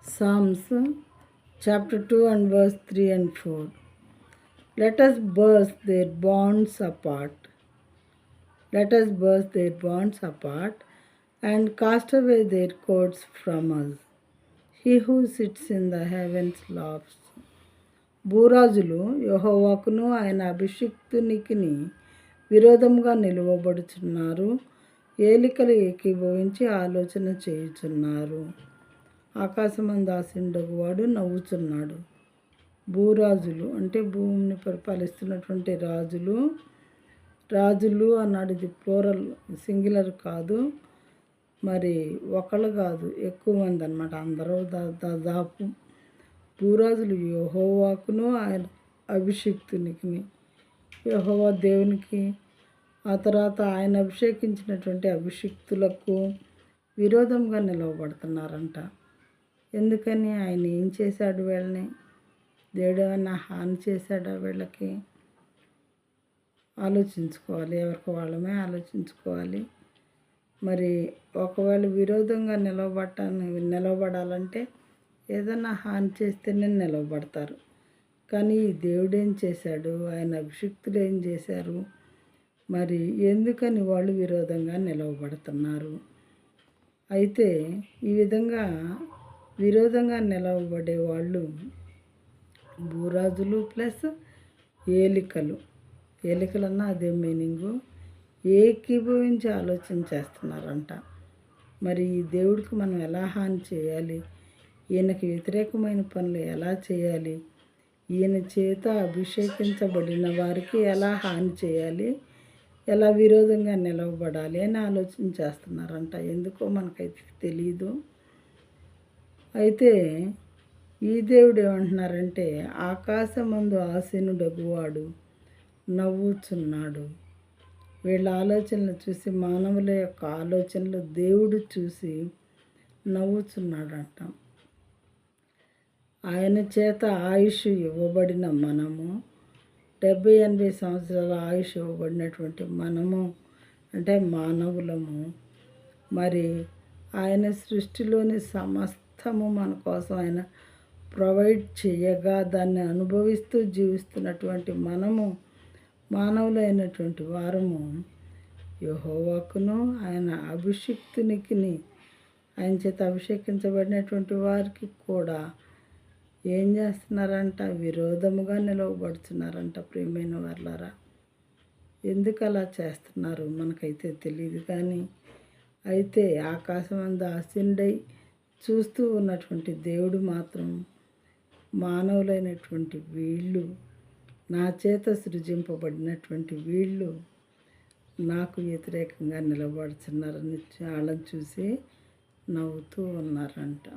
Psalms chapter 2 and verse 3 and 4. Let us burst their bonds apart. Let us burst their bonds apart and cast away their cords from us. He who sits in the heavens laughs. భూరాజులు యెహోవాకును ఆయన అభిషిక్తునికిని విరోధముగా నిలువబడుచున్నారు. ఏలికలు ఏకీభవించి ఆలోచన చేయుచున్నారు. ఆకాశమందు ఆసీనుడగువాడు నవ్వుచున్నాడు. భూరాజులు అంటే భూమిని పరిపాలిస్తున్నటువంటి రాజులు అన్నాడు. ఇది ప్లూరల్, సింగులర్ కాదు. మరి ఒకళ్ళు కాదు, ఎక్కువ మంది అన్నమాట. అందరూ దాదాపు భూరాజులు యెహోవాకును ఆయన అభిషిక్తునికి, యెహోవా దేవునికి, ఆ తర్వాత ఆయన అభిషేకించినటువంటి అభిషిక్తులకు విరోధంగా నిలవబడుతున్నారంట. ఎందుకని? ఆయన ఏం చేశాడు వీళ్ళని? దేవుడు ఏమన్నా హాని చేశాడా వీళ్ళకి? ఆలోచించుకోవాలి, ఎవరికి వాళ్ళమే ఆలోచించుకోవాలి. మరి ఒకవేళ విరోధంగా నిలవబడాలంటే ఏదన్నా హాని చేస్తేనే నిలవబడతారు. కానీ దేవుడు ఏం చేశాడు? ఆయన అభిషిక్తులు ఏం చేశారు? మరి ఎందుకని వాళ్ళు విరోధంగా నిలవబడుతున్నారు? అయితే ఈ విధంగా విరోధంగా నిలవబడే వాళ్ళు భూరాజులు ప్లస్ ఏలికలన్నా అదే మీనింగు. ఏకీభవించి ఆలోచన చేస్తున్నారంట. మరి ఈ దేవుడికి మనం ఎలా హాని చేయాలి? ఈయనకి వ్యతిరేకమైన పనులు ఎలా చేయాలి? ఈయన చేత అభిషేకించబడిన వారికి ఎలా హాని చేయాలి? ఎలా విరోధంగా నిలవబడాలి అని ఆలోచన చేస్తున్నారంట. ఎందుకో మనకైతే తెలియదు. అయితే ఈ దేవుడు ఏమంటున్నారంటే, ఆకాశమందు ఆసీనుడగువాడు నవ్వుచున్నాడు. వీళ్ళ ఆలోచనలు చూసి, మానవుల యొక్క ఆలోచనలు దేవుడు చూసి నవ్వుచున్నాడంట. ఆయన చేత ఆయుష్ ఇవ్వబడిన మనము, 70-80 సంవత్సరాల ఆయుష్ ఇవ్వబడినటువంటి మనము అంటే మానవులము, మరి ఆయన సృష్టిలోని సమస్తము మన కోసం ఆయన ప్రొవైడ్ చేయగా దాన్ని అనుభవిస్తూ జీవిస్తున్నటువంటి మనము, మానవులైనటువంటి వారము యెహోవాకును ఆయన అభిషిక్తునికి, ఆయన చేత అభిషేకించబడినటువంటి వారికి కూడా ఏం చేస్తున్నారంట? విరోధముగా నిలవబడుతున్నారంట. ప్రియమైన వాళ్ళారా, ఎందుకు అలా చేస్తున్నారు మనకైతే తెలియదు. కానీ అయితే ఆకాశమందు ఆసీనుడై చూస్తూ ఉన్నటువంటి దేవుడు మాత్రం మానవులైనటువంటి వీళ్ళు, నా చేత సృజింపబడినటువంటి వీళ్ళు నాకు వ్యతిరేకంగా నిలబడుతున్నారని వాళ్ళని చూసి నవ్వుతూ ఉన్నారంట.